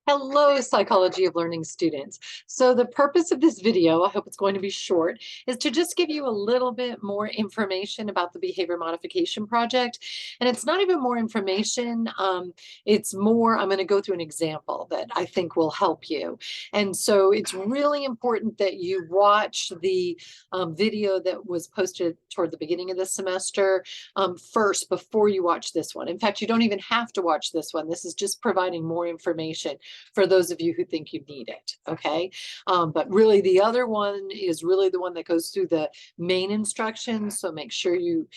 Hello, Psychology of Learning students. So the purpose of this video, I hope it's going to be short, is to just give you a little bit more information about the behavior modification project. And it's not even more information, it's more, I'm going to go through an example that I think will help you. And so it's really important that you watch the video that was posted toward the beginning of the semester first before you watch this one. In fact, you don't even have to watch this one. This is just providing more information for those of you who think you need it, okay? But really the other one is really the one that goes through the main instructions, so make sure you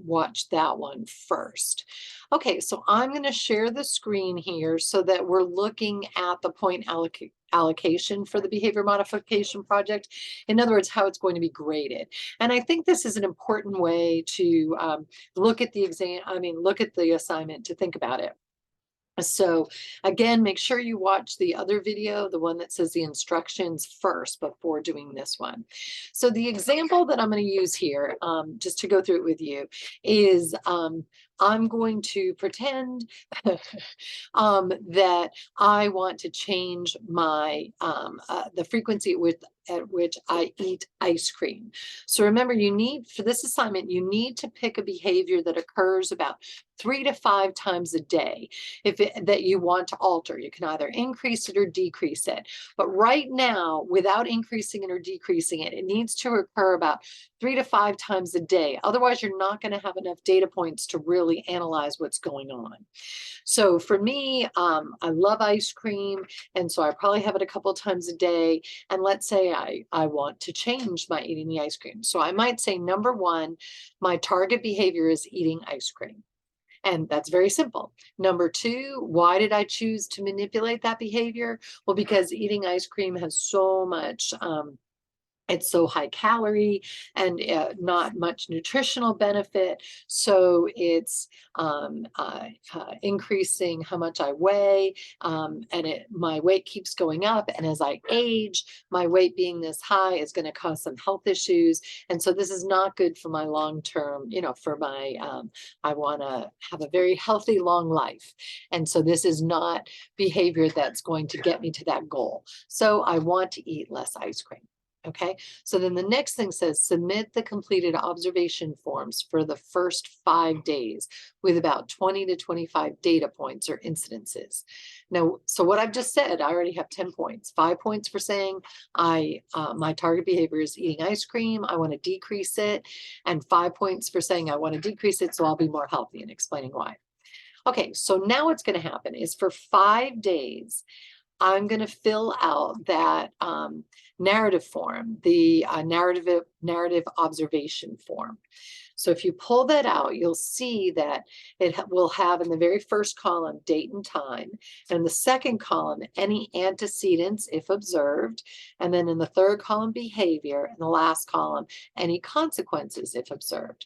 watch that one first. Okay, so I'm going to share the screen here so that we're looking at the point allocation for the behavior modification project. In other words, how it's going to be graded. And I think this is an important way to look at the look at the assignment, to think about it. So again, make sure you watch the other video, the one that says the instructions first before doing this one. So the example that I'm going to use here, just to go through it with you, is I'm going to pretend that I want to change my the frequency at which I eat ice cream. So remember, you need, for this assignment, you need to pick a behavior that occurs about 3 to 5 times a day that you want to alter. You can either increase it or decrease it. But right now, without increasing it or decreasing it, it needs to occur about 3 to 5 times a day. Otherwise, you're not going to have enough data points to really analyze what's going on. So for me, I love ice cream, and so I probably have it a couple of times a day. And let's say I want to change my eating the ice cream. So I might say, number one, my target behavior is eating ice cream. And that's very simple. Number two, why did I choose to manipulate that behavior? Well, because eating ice cream has so much it's so high calorie and not much nutritional benefit. So it's increasing how much I weigh, and my weight keeps going up. And as I age, my weight being this high is going to cause some health issues. And so this is not good for my long-term, for my, I want to have a very healthy, long life. And so this is not behavior that's going to get me to that goal. So I want to eat less ice cream. Okay, so then the next thing says submit the completed observation forms for the first 5 days with about 20 to 25 data points or incidences. Now, so what I've just said, I already have 10 points. 5 points for saying my target behavior is eating ice cream, I want to decrease it, and 5 points for saying I want to decrease it so I'll be more healthy, and explaining why. Okay, so now what's going to happen is for 5 days, I'm going to fill out that narrative form, the narrative observation form. So if you pull that out, you'll see that it will have in the very first column date and time, and in the second column any antecedents if observed, and then in the third column behavior, and the last column any consequences if observed.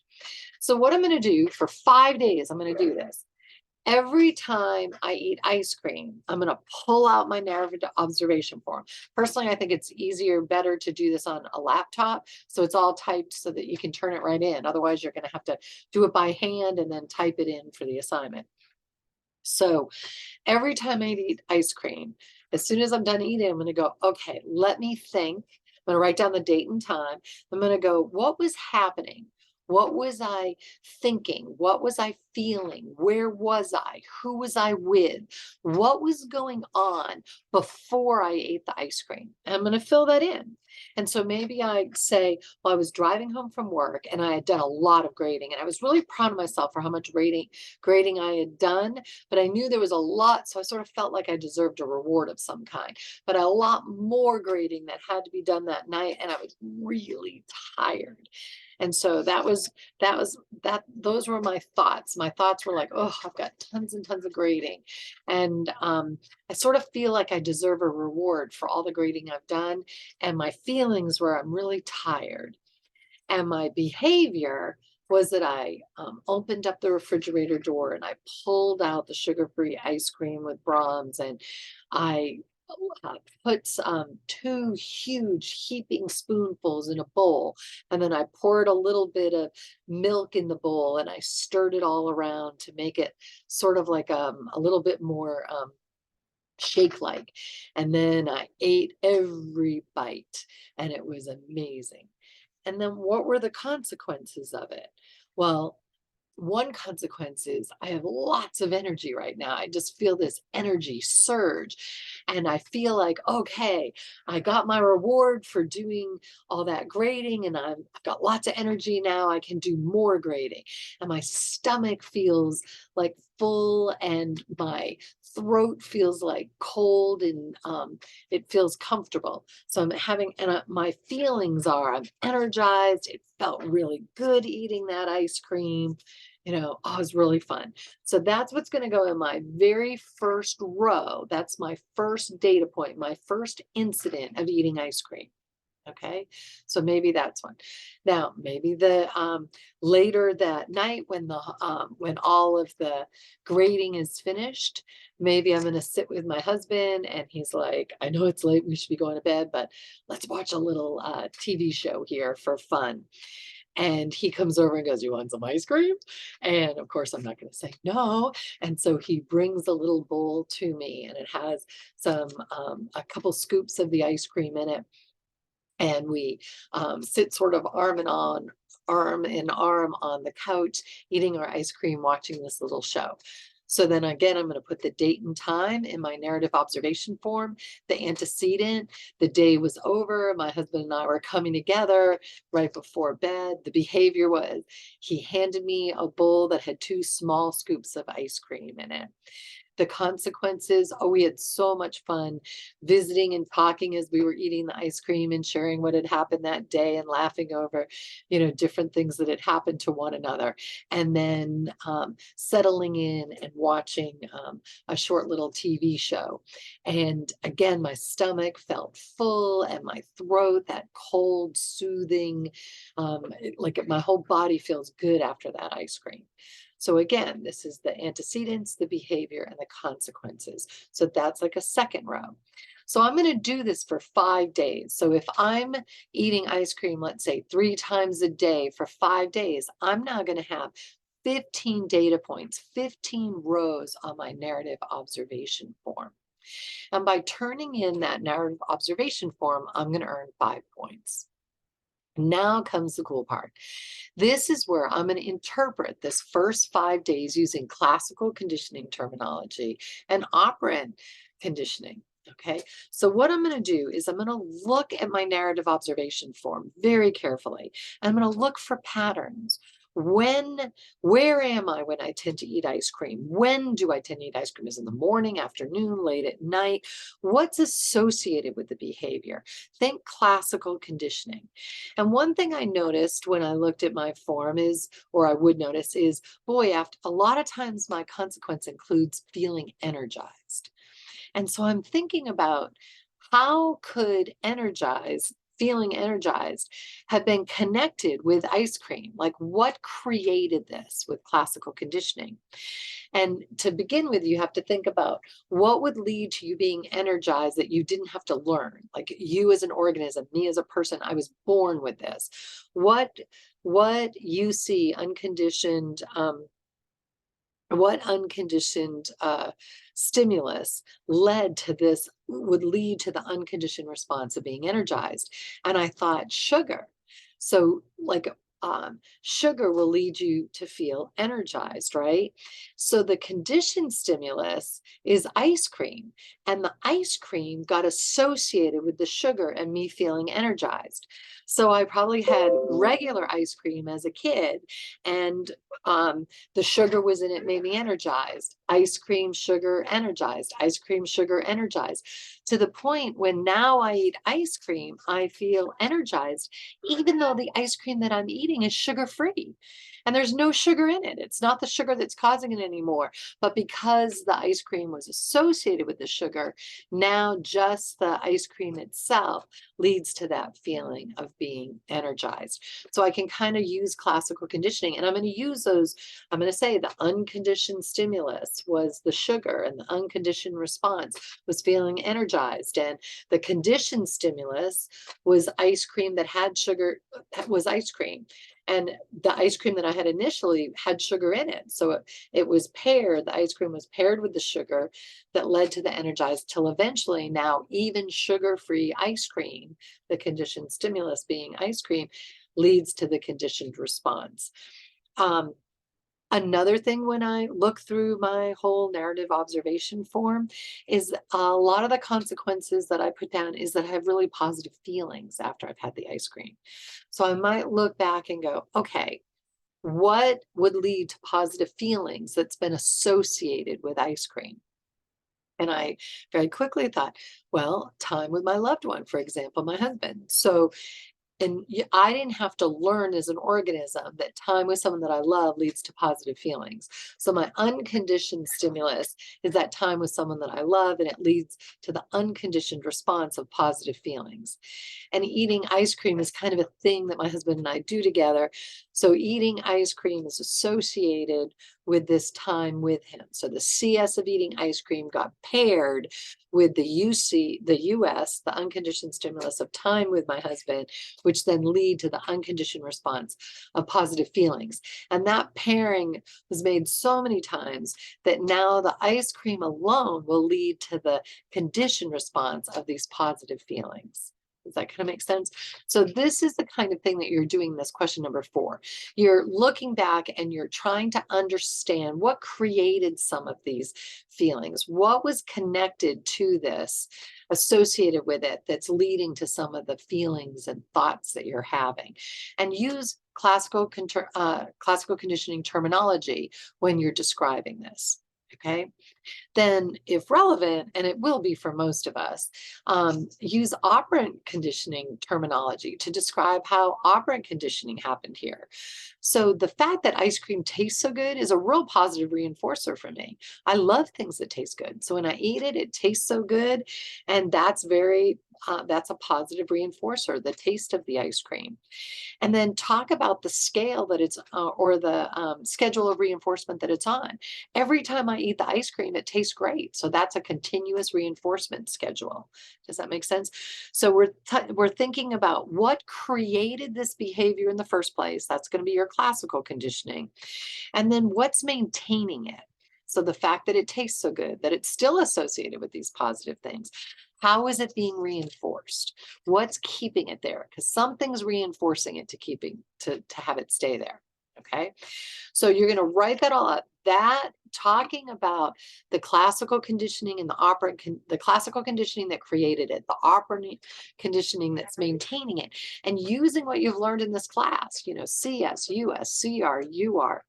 So what I'm going to do for 5 days, I'm going to do this. Every time I eat ice cream, I'm going to pull out my narrative observation form. Personally, I think it's better to do this on a laptop. So it's all typed so that you can turn it right in. Otherwise, you're going to have to do it by hand and then type it in for the assignment. So every time I eat ice cream, as soon as I'm done eating, I'm going to go, okay, let me think. I'm going to write down the date and time. I'm going to go, what was happening? What was I thinking? What was I feeling? Where was I? Who was I with? What was going on before I ate the ice cream? And I'm going to fill that in. And so maybe I say, well, I was driving home from work and I had done a lot of grading, and I was really proud of myself for how much grading I had done, but I knew there was a lot, so I sort of felt like I deserved a reward of some kind, but a lot more grading that had to be done that night, and I was really tired. And so those were my thoughts. My thoughts were like, oh, I've got tons and tons of grading. And I sort of feel like I deserve a reward for all the grading I've done. And my feelings were I'm really tired. And my behavior was that I opened up the refrigerator door and I pulled out the sugar-free ice cream with Brahms, and I put 2 huge heaping spoonfuls in a bowl, and then I poured a little bit of milk in the bowl and I stirred it all around to make it sort of like a little bit more shake-like. And then I ate every bite, and it was amazing. And then what were the consequences of it? Well, one consequence is I have lots of energy right now. I just feel this energy surge. And I feel like, okay, I got my reward for doing all that grading, and I've got lots of energy now. I can do more grading. And my stomach feels like full, and my throat feels like cold, and it feels comfortable. So I'm having, and my feelings are I'm energized. It felt really good eating that ice cream. Oh, it was really fun. So that's what's going to go in my very first row. That's my first data point, my first incident of eating ice cream. Okay, so maybe that's one. Now, maybe the later that night when all of the grading is finished, maybe I'm going to sit with my husband, and he's like, "I know it's late, we should be going to bed, but let's watch a little TV show here for fun." And he comes over and goes, "You want some ice cream?" And of course, I'm not going to say no. And so he brings a little bowl to me, and it has a couple scoops of the ice cream in it. And we sit sort of arm in arm on the couch, eating our ice cream, watching this little show. So then again, I'm going to put the date and time in my narrative observation form, the antecedent, the day was over, my husband and I were coming together right before bed. The behavior was he handed me a bowl that had 2 small scoops of ice cream in it. The consequences, oh, we had so much fun visiting and talking as we were eating the ice cream and sharing what had happened that day and laughing over, different things that had happened to one another. And then settling in and watching a short little TV show. And again, my stomach felt full, and my throat, that cold, soothing, like my whole body feels good after that ice cream. So again, this is the antecedents, the behavior, and the consequences. So that's like a second row. So I'm going to do this for 5 days. So if I'm eating ice cream, let's say 3 times a day for 5 days, I'm now going to have 15 data points, 15 rows on my narrative observation form. And by turning in that narrative observation form, I'm going to earn 5 points. Now comes the cool part. This is where I'm going to interpret this first 5 days using classical conditioning terminology and operant conditioning. Okay, so what I'm going to do is I'm going to look at my narrative observation form very carefully. I'm going to look for patterns. Where am I when I tend to eat ice cream? When do I tend to eat ice cream? Is it in the morning, afternoon, late at night? What's associated with the behavior? Think classical conditioning. And one thing I noticed when I looked at my form is, or I would notice is, boy, after a lot of times my consequence includes feeling energized. And so I'm thinking about how could feeling energized have been connected with ice cream? Like what created this with classical conditioning? And to begin with, you have to think about what would lead to you being energized that you didn't have to learn. Like you as an organism, me as a person, I was born with this. What you see unconditioned what unconditioned stimulus would lead to the unconditioned response of being energized. And I thought sugar. So like sugar will lead you to feel energized, right? So the conditioned stimulus is ice cream, and the ice cream got associated with the sugar and me feeling energized. So I probably had regular ice cream as a kid, and the sugar was in it, made me energized. Ice cream, sugar, energized. Ice cream, sugar, energized. To the point when now I eat ice cream, I feel energized, even though the ice cream that I'm eating is sugar-free. And there's no sugar in it. It's not the sugar that's causing it anymore. But because the ice cream was associated with the sugar, now just the ice cream itself leads to that feeling of being energized. So I can kind of use classical conditioning, and I'm going to use those. I'm going to say the unconditioned stimulus was the sugar, and the unconditioned response was feeling energized. And the conditioned stimulus was ice cream that had sugar, was ice cream. And the ice cream that I had initially had sugar in it. So it was paired, the ice cream was paired with the sugar that led to the energized, till eventually now even sugar-free ice cream, the conditioned stimulus being ice cream, leads to the conditioned response. Another thing when I look through my whole narrative observation form is a lot of the consequences that I put down is that I have really positive feelings after I've had the ice cream. So I might look back and go, okay, what would lead to positive feelings that's been associated with ice cream? And I very quickly thought, well, time with my loved one, for example, my husband. So and I didn't have to learn as an organism that time with someone that I love leads to positive feelings. So my unconditioned stimulus is that time with someone that I love, and it leads to the unconditioned response of positive feelings. And eating ice cream is kind of a thing that my husband and I do together. So eating ice cream is associated with this time with him. So the CS of eating ice cream got paired with the US, the unconditioned stimulus of time with my husband, which then lead to the unconditioned response of positive feelings. And that pairing was made so many times that now the ice cream alone will lead to the conditioned response of these positive feelings. Does that kind of make sense? So this is the kind of thing that you're doing in this question number 4. You're looking back and you're trying to understand what created some of these feelings. What was connected to this, associated with it, that's leading to some of the feelings and thoughts that you're having. And use classical conditioning terminology when you're describing this. Okay. Then, if relevant, and it will be for most of us, use operant conditioning terminology to describe how operant conditioning happened here. So the fact that ice cream tastes so good is a real positive reinforcer for me. I love things that taste good. So when I eat it, it tastes so good. And that's that's a positive reinforcer, the taste of the ice cream. And then talk about the scale that it's, or the schedule of reinforcement that it's on. Every time I eat the ice cream, it tastes great. So that's a continuous reinforcement schedule. Does that make sense? So we're thinking about what created this behavior in the first place. That's going to be your classical conditioning. And then what's maintaining it. So the fact that it tastes so good, that it's still associated with these positive things. How is it being reinforced? What's keeping it there? Because something's reinforcing it to have it stay there. Okay. So you're going to write that all up. That talking about the classical conditioning and the classical conditioning that created it, the operant conditioning that's maintaining it, and using what you've learned in this class, CS, US, CR, UR.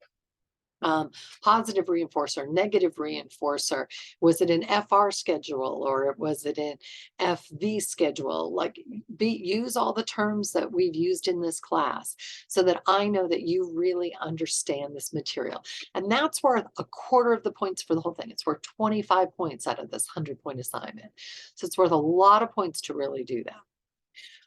Positive reinforcer, negative reinforcer. Was it an FR schedule or was it an FV schedule? Like use all the terms that we've used in this class so that I know that you really understand this material. And that's worth a quarter of the points for the whole thing. It's worth 25 points out of this 100-point assignment. So it's worth a lot of points to really do that.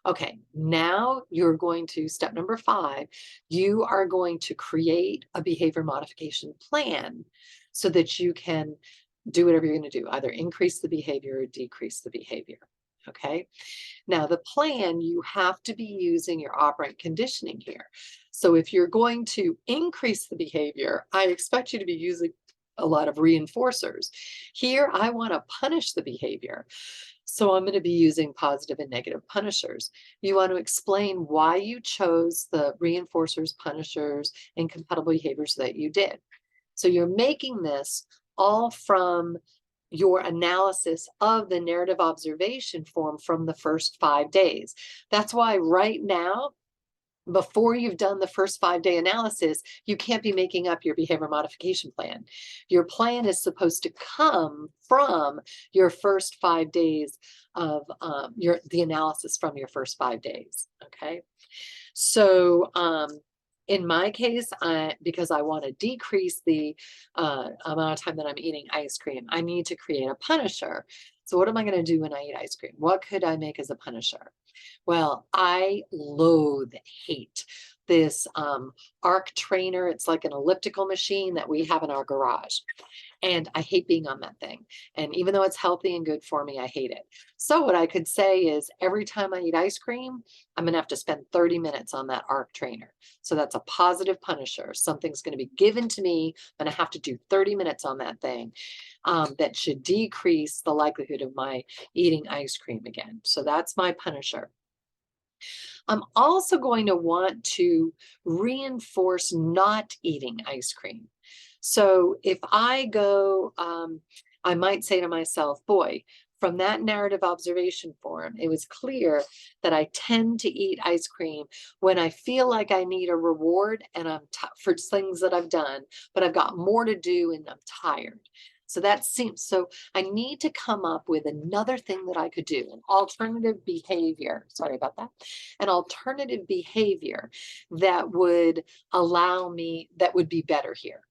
Okay, now you're going to, step number 5, you are going to create a behavior modification plan so that you can do whatever you're going to do, either increase the behavior or decrease the behavior. Okay, now the plan, you have to be using your operant conditioning here. So if you're going to increase the behavior, I expect you to be using a lot of reinforcers. Here, I want to punish the behavior. So I'm going to be using positive and negative punishers. You want to explain why you chose the reinforcers, punishers, and compatible behaviors that you did. So you're making this all from your analysis of the narrative observation form from the first 5 days. That's why right now, before you've done the first 5-day analysis, you can't be making up your behavior modification plan. Your plan is supposed to come from your first 5 days of the analysis from your first 5 days. Okay. So in my case, because I want to decrease the amount of time that I'm eating ice cream, I need to create a punisher. So what am I going to do when I eat ice cream? What could I make as a punisher? Well, I hate this ARC trainer. It's like an elliptical machine that we have in our garage. And I hate being on that thing. And even though it's healthy and good for me, I hate it. So what I could say is every time I eat ice cream, I'm going to have to spend 30 minutes on that ARC trainer. So that's a positive punisher. Something's going to be given to me. I'm going to have to do 30 minutes on that thing. That should decrease the likelihood of my eating ice cream again. So that's my punisher. I'm also going to want to reinforce not eating ice cream. So if I go, I might say to myself, boy, from that narrative observation form, it was clear that I tend to eat ice cream when I feel like I need a reward and I'm for things that I've done, but I've got more to do and I'm tired. So that seems, so I need to come up with another thing that I could do, an alternative behavior. Sorry about that. An alternative behavior that would allow me, that would be better here.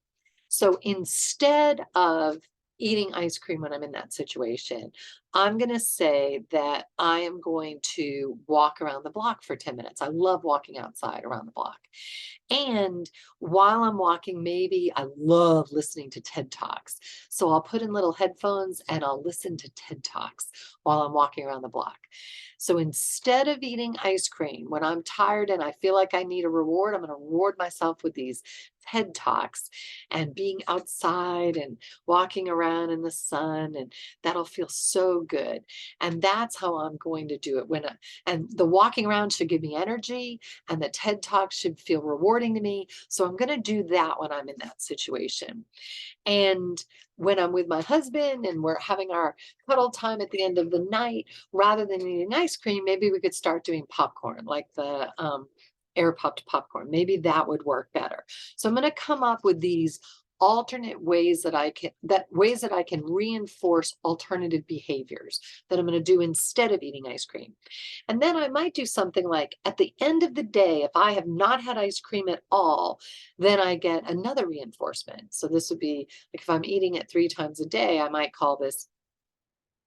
So instead of eating ice cream when I'm in that situation, I'm going to say that I am going to walk around the block for 10 minutes. I love walking outside around the block. And while I'm walking, maybe I love listening to TED Talks. So I'll put in little headphones and I'll listen to TED Talks while I'm walking around the block. So instead of eating ice cream, when I'm tired and I feel like I need a reward, I'm going to reward myself with these TED Talks and being outside and walking around in the sun, and that'll feel so good. And that's how I'm going to do it. And the walking around should give me energy, and the TED Talk should feel rewarding to me. So I'm going to do that when I'm in that situation. And when I'm with my husband and we're having our cuddle time at the end of the night, rather than eating ice cream, maybe we could start doing popcorn, like the air popped popcorn. Maybe that would work better. So I'm going to come up with these alternate ways that I can reinforce alternative behaviors that I'm going to do instead of eating ice cream. And then I might do something like at the end of the day, if I have not had ice cream at all, then I get another reinforcement. So this would be like if I'm eating it 3 times a day, I might call this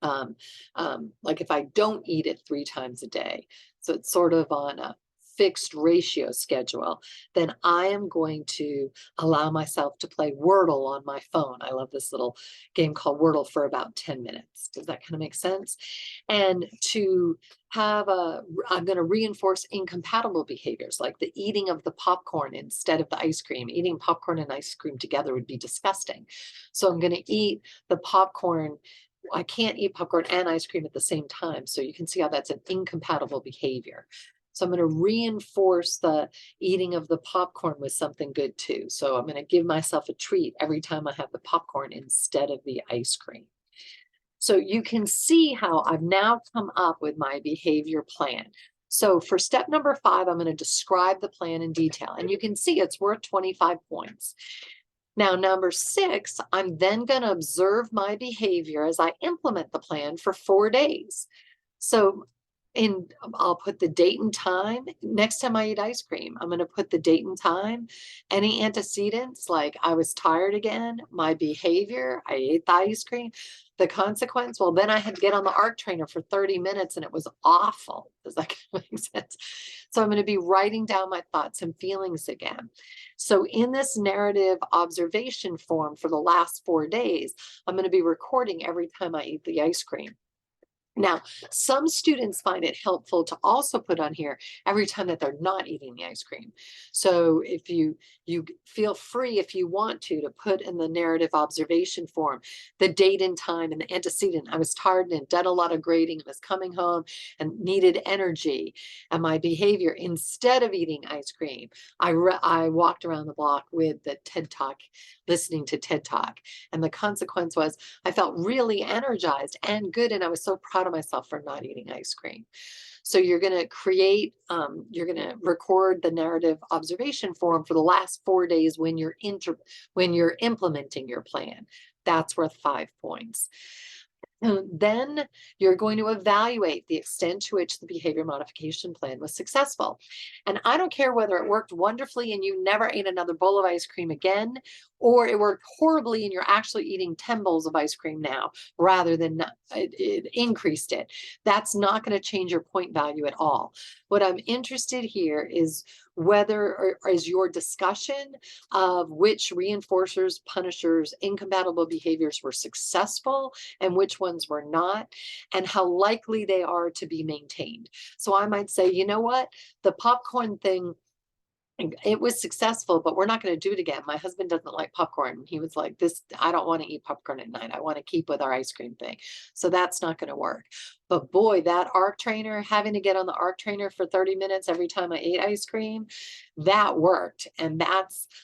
like if I don't eat it 3 times a day. So it's sort of on a fixed ratio schedule, then I am going to allow myself to play Wordle on my phone. I love this little game called Wordle for about 10 minutes. Does that kind of make sense? And to have I'm going to reinforce incompatible behaviors like the eating of the popcorn instead of the ice cream. Eating popcorn and ice cream together would be disgusting. So I'm going to eat the popcorn. I can't eat popcorn and ice cream at the same time. So you can see how that's an incompatible behavior. So I'm going to reinforce the eating of the popcorn with something good too. So I'm going to give myself a treat every time I have the popcorn instead of the ice cream. So you can see how I've now come up with my behavior plan. So for step number 5, I'm going to describe the plan in detail. And you can see it's worth 25 points. Now, number 6, I'm then going to observe my behavior as I implement the plan for 4 days. So I'll put the date and time. Next time I eat ice cream, I'm going to put the date and time. Any antecedents, like I was tired again, my behavior, I ate the ice cream, the consequence, well, then I had to get on the ARC trainer for 30 minutes and it was awful. Does that make sense? So I'm going to be writing down my thoughts and feelings again. So in this narrative observation form for the last 4 days, I'm going to be recording every time I eat the ice cream. Now, some students find it helpful to also put on here every time that they're not eating the ice cream. So if you feel free, if you want to put in the narrative observation form, the date and time and the antecedent. I was tired and done a lot of grading, I was coming home and needed energy. And my behavior, instead of eating ice cream, I walked around the block with the TED Talk, listening to TED Talk. And the consequence was I felt really energized and good. And I was so proud of myself for not eating ice cream. So you're going to create, you're going to record the narrative observation form for the last 4 days when you're implementing your plan. That's worth 5 points. Then you're going to evaluate the extent to which the behavior modification plan was successful. And I don't care whether it worked wonderfully and you never ate another bowl of ice cream again, or it worked horribly and you're actually eating 10 bowls of ice cream now rather than it increased it. That's not going to change your point value at all. What I'm interested here is whether or is your discussion of which reinforcers, punishers, incompatible behaviors were successful and which ones were not, and how likely they are to be maintained. So I might say, you know what, the popcorn thing, it was successful, but we're not going to do it again. My husband doesn't like popcorn. He was like, this, I don't want to eat popcorn at night. I want to keep with our ice cream thing. So that's not going to work. But boy, that ARC trainer, having to get on the ARC trainer for 30 minutes every time I ate ice cream, that worked. And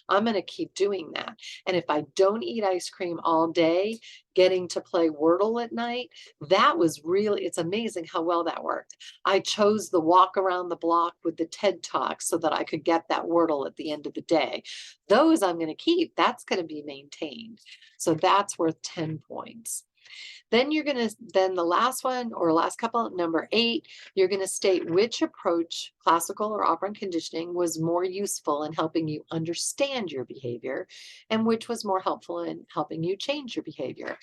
I'm going to keep doing that. And if I don't eat ice cream all day, getting to play Wordle at night, that was really, it's amazing how well that worked. I chose the walk around the block with the TED Talk so that I could get that Wordle at the end of the day. Those I'm going to keep. That's going to be maintained. So that's worth 10 points. Then then the last one or last couple, number 8, you're going to state which approach, classical or operant conditioning, was more useful in helping you understand your behavior and which was more helpful in helping you change your behavior.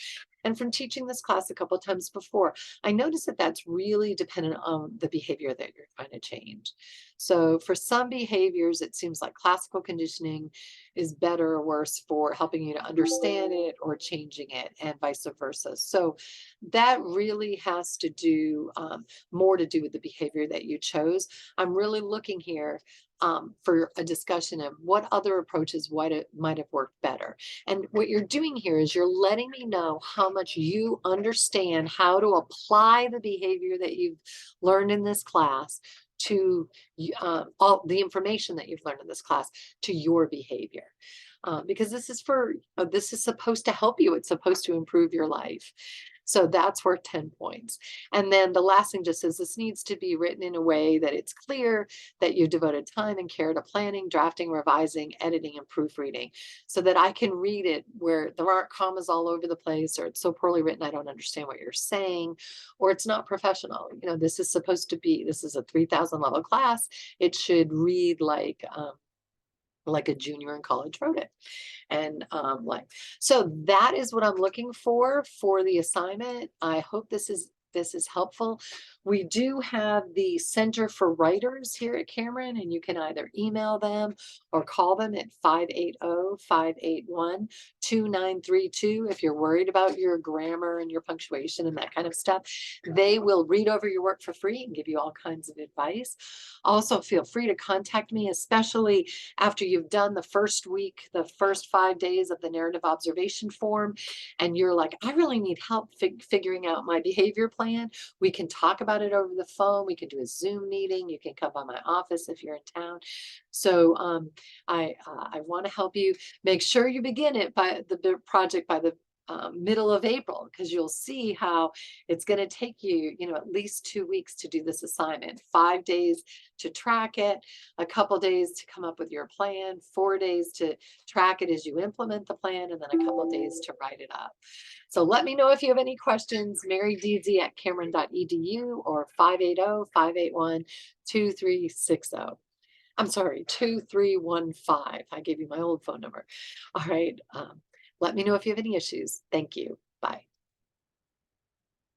And from teaching this class a couple of times before, I noticed that that's really dependent on the behavior that you're trying to change. So for some behaviors, it seems like classical conditioning is better or worse for helping you to understand it or changing it, and vice versa. So that really has to do more to do with the behavior that you chose. I'm really looking here for a discussion of what other approaches might have worked better. And what you're doing here is you're letting me know how much you understand how to apply the behavior that you've learned in this class to all the information that you've learned in this class to your behavior. Because this is supposed to help you. It's supposed to improve your life. So that's worth 10 points. And then the last thing just says this needs to be written in a way that it's clear that you devoted time and care to planning, drafting, revising, editing, and proofreading so that I can read it where there aren't commas all over the place, or it's so poorly written I don't understand what you're saying, or it's not professional. This is a 3,000 level class. It should read like a junior in college wrote it. And so that is what I'm looking for the assignment. I hope this is helpful. We do have the Center for Writers here at Cameron, and you can either email them or call them at 580-581-2932 if you're worried about your grammar and your punctuation and that kind of stuff. They will read over your work for free and give you all kinds of advice. Also, feel free to contact me, especially after you've done the first week, the first 5 days of the narrative observation form, and you're like, I really need help figuring out my behavior plan. We can talk about it over the phone. We can do a Zoom meeting. You can come by my office if you're in town. So I want to help you. Make sure you begin it by the project by the middle of April, because you'll see how it's going to take you, at least 2 weeks to do this assignment, 5 days to track it, a couple days to come up with your plan, 4 days to track it as you implement the plan, and then a couple of days to write it up. So let me know if you have any questions, marydeasy@cameron.edu or 580-581-2360. I'm sorry, 2315. I gave you my old phone number. All right. Let me know if you have any issues. Thank you. Bye.